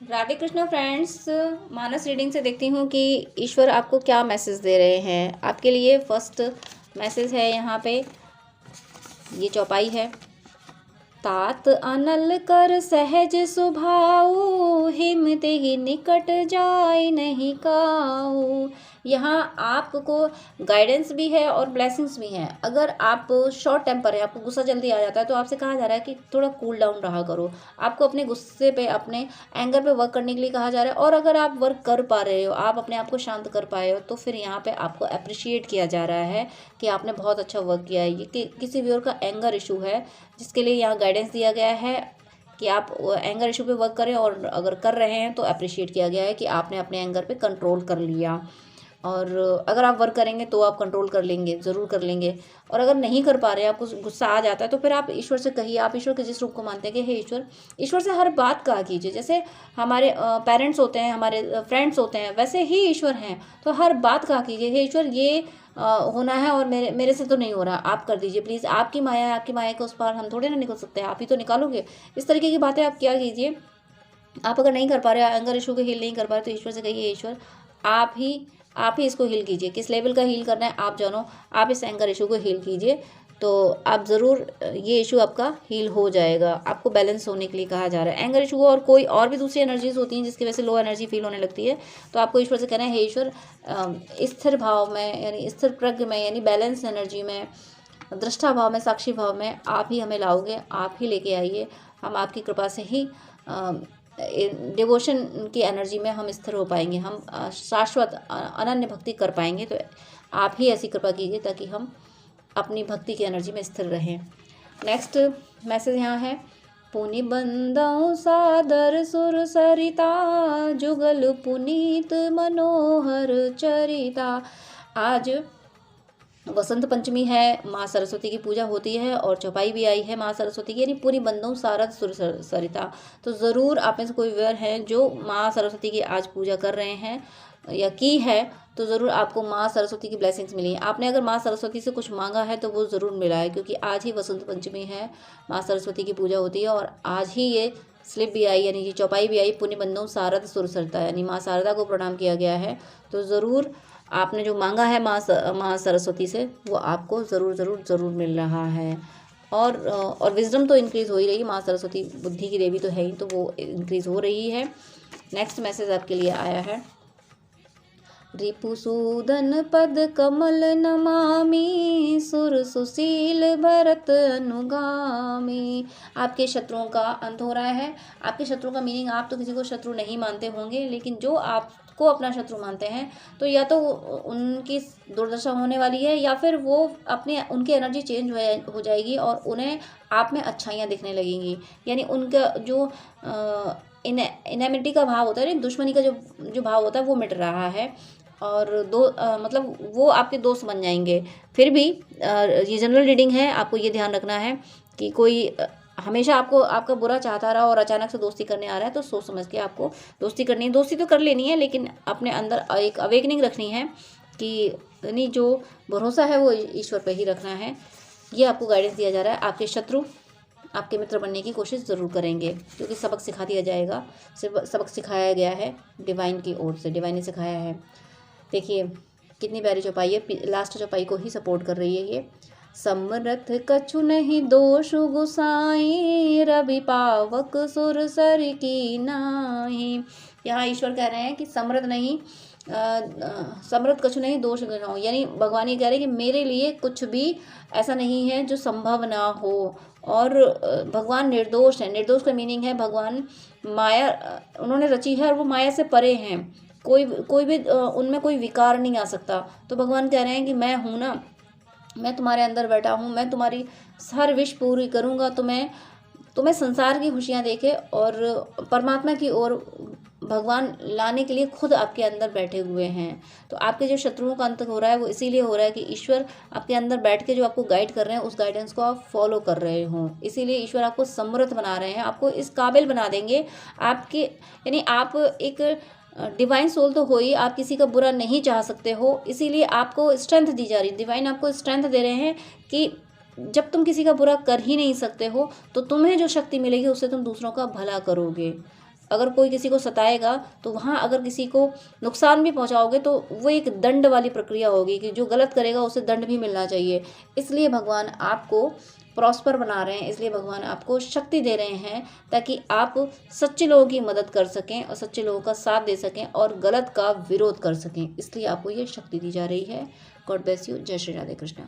Radhe Krishna friends. मानस reading से देखती हूँ कि ईश्वर आपको क्या मैसेज दे रहे हैं। आपके लिए फर्स्ट मैसेज है यहाँ पे, ये चौपाई है। तात अनल कर सहज सुभाऊ, हिम तेहि निकट जाय नहीं काऊ। यहाँ आपको गाइडेंस भी है और ब्लेसिंग्स भी हैं। अगर आप शॉर्ट टेम्पर है, आपको गुस्सा जल्दी आ जाता है, तो आपसे कहा जा रहा है कि थोड़ा कूल डाउन रहा करो। आपको अपने गुस्से पे, अपने एंगर पे वर्क करने के लिए कहा जा रहा है। और अगर आप वर्क कर पा रहे हो, आप अपने आप को शांत कर पाए हो, तो फिर यहाँ पे आपको अप्रिशिएट किया जा रहा है कि आपने बहुत अच्छा वर्क किया है। ये किसी भी और का एंगर इशू है, जिसके लिए यहाँ गाइडेंस दिया गया है कि आप एंगर इशू पे वर्क करें। और अगर कर रहे हैं तो अप्रिशिएट किया गया है कि आपने अपने एंगर पे कंट्रोल कर लिया। और अगर आप वर्क करेंगे तो आप कंट्रोल कर लेंगे, ज़रूर कर लेंगे। और अगर नहीं कर पा रहे, आपको गुस्सा आ जाता है, तो फिर आप ईश्वर से कहिए। आप ईश्वर के जिस रूप को मानते हैं कि हे ईश्वर, ईश्वर से हर बात कहा कीजिए। जैसे हमारे पेरेंट्स होते हैं, हमारे फ्रेंड्स होते हैं, वैसे ही ईश्वर हैं। तो हर बात कहा कीजिए, हे ईश्वर ये होना है और मेरे मेरे से तो नहीं हो रहा, आप कर दीजिए प्लीज़। आपकी माया है, आपकी माया के उस पार हम थोड़े ना निकल सकते हैं, आप ही तो निकालोगे। इस तरीके की बातें आप क्या कीजिए। आप अगर नहीं कर पा रहे, एंगर इशू को हील नहीं कर पा रहे, तो ईश्वर से कहिए ईश्वर आप ही इसको हील कीजिए। किस लेवल का हील करना है आप जानो। आप इस एंगर इशू को हील कीजिए, तो आप ज़रूर ये इशू आपका हील हो जाएगा। आपको बैलेंस होने के लिए कहा जा रहा है। एंगर इशू और कोई और भी दूसरी एनर्जीज होती हैं जिसकी वजह से लो एनर्जी फील होने लगती है, तो आपको ईश्वर से कहना है, हे ईश्वर स्थिर भाव में, यानी स्थिर प्रज्ञ में, यानी बैलेंस एनर्जी में, दृष्टा भाव में, साक्षी भाव में आप ही हमें लाओगे, आप ही लेके आइए। हम आपकी कृपा से ही डिवोशन की एनर्जी में हम स्थिर हो पाएंगे, हम शाश्वत अनन्य भक्ति कर पाएंगे। तो आप ही ऐसी कृपा कीजिए ताकि हम अपनी भक्ति की एनर्जी में स्थिर रहें। नेक्स्ट मैसेज यहाँ है, पुनि बंदौ सादर सुर सरिता, जुगल पुनीत मनोहर चरिता। आज वसंत पंचमी है, माँ सरस्वती की पूजा होती है और चौपाई भी आई है माँ सरस्वती की, यानी पूरी बंदों सारद सुर सरिता। तो ज़रूर आप में से कोई व्यवर हैं जो माँ सरस्वती की आज पूजा कर रहे हैं या की है, तो ज़रूर आपको माँ सरस्वती की ब्लेसिंग्स मिली हैं। आपने अगर माँ सरस्वती से कुछ मांगा है तो वो ज़रूर मिला है, क्योंकि आज ही वसंत पंचमी है, माँ सरस्वती की पूजा होती है। और आज ही ये स्लिप भी आई, यानी कि चौपाई भी आई, पुण्य बंदों सारद सुर सरता, यानी माँ शारदा को प्रणाम किया गया है। तो ज़रूर आपने जो मांगा है माँ सरस्वती से, वो आपको ज़रूर ज़रूर ज़रूर मिल रहा है। और विजडम तो इंक्रीज़ हो ही रही है। माँ सरस्वती बुद्धि की देवी तो है ही, तो वो इंक्रीज़ हो रही है। नेक्स्ट मैसेज आपके लिए आया है, रिपुसूदन पद कमल नमामि, सुर सुशील भरत अनुगामी। आपके शत्रुओं का अंत हो रहा है। आपके शत्रु का मीनिंग, आप तो किसी को शत्रु नहीं मानते होंगे, लेकिन जो आपको अपना शत्रु मानते हैं, तो या तो उनकी दुर्दशा होने वाली है, या फिर वो अपने उनकी एनर्जी चेंज हो जाएगी और उन्हें आप में अच्छाइयाँ दिखने लगेंगी। यानी उनका जो इनेमिटी का भाव होता है, दुश्मनी का जो भाव होता है, वो मिट रहा है। और मतलब वो आपके दोस्त बन जाएंगे। फिर भी ये जनरल रीडिंग है, आपको ये ध्यान रखना है कि कोई हमेशा आपको आपका बुरा चाहता रहा और अचानक से दोस्ती करने आ रहा है, तो सोच समझ के आपको दोस्ती करनी है। दोस्ती तो कर लेनी है, लेकिन अपने अंदर एक अवेकनिंग रखनी है कि यानी जो भरोसा है वो ईश्वर पर ही रखना है। ये आपको गाइडेंस दिया जा रहा है। आपके शत्रु आपके मित्र बनने की कोशिश ज़रूर करेंगे, क्योंकि सबक सिखा दिया जाएगा। सिर्फ सबक सिखाया गया है डिवाइन की ओर से, डिवाइन ने सिखाया है। देखिए कितनी प्यारी चौपाई है, लास्ट चौपाई को ही सपोर्ट कर रही है ये। समरथ कछु नहीं दोष गुसाई, रवि पावक सुर सर की नाही। यहाँ ईश्वर कह रहे हैं कि समृद्ध नहीं, समृद्ध कछु नहीं दोष गुनाओ, यानी भगवान ये कह रहे हैं कि मेरे लिए कुछ भी ऐसा नहीं है जो संभव ना हो। और भगवान निर्दोष है। निर्दोष का मीनिंग है भगवान माया उन्होंने रची है और वो माया से परे हैं। कोई भी उनमें कोई विकार नहीं आ सकता। तो भगवान कह रहे हैं कि मैं हूँ ना, मैं तुम्हारे अंदर बैठा हूँ, मैं तुम्हारी हर विश पूरी करूँगा। तुम्हें संसार की खुशियाँ देके और परमात्मा की ओर भगवान लाने के लिए खुद आपके अंदर बैठे हुए हैं। तो आपके जो शत्रुओं का अंत हो रहा है वो इसीलिए हो रहा है कि ईश्वर आपके अंदर बैठ के जो आपको गाइड कर रहे हैं, उस गाइडेंस को आप फॉलो कर रहे हो। इसीलिए ईश्वर आपको समृद्ध बना रहे हैं, आपको इस काबिल बना देंगे। आपके यानी आप एक डिवाइन सोल तो हो ही, आप किसी का बुरा नहीं चाह सकते हो। इसीलिए आपको स्ट्रेंथ दी जा रही है, डिवाइन आपको स्ट्रेंथ दे रहे हैं कि जब तुम किसी का बुरा कर ही नहीं सकते हो, तो तुम्हें जो शक्ति मिलेगी उससे तुम दूसरों का भला करोगे। अगर कोई किसी को सताएगा तो वहाँ अगर किसी को नुकसान भी पहुँचाओगे तो वो एक दंड वाली प्रक्रिया होगी कि जो गलत करेगा उसे दंड भी मिलना चाहिए। इसलिए भगवान आपको प्रॉस्पर बना रहे हैं, इसलिए भगवान आपको शक्ति दे रहे हैं ताकि आप सच्चे लोगों की मदद कर सकें और सच्चे लोगों का साथ दे सकें और गलत का विरोध कर सकें। इसलिए आपको ये शक्ति दी जा रही है। God bless you. जय श्री राधे कृष्ण।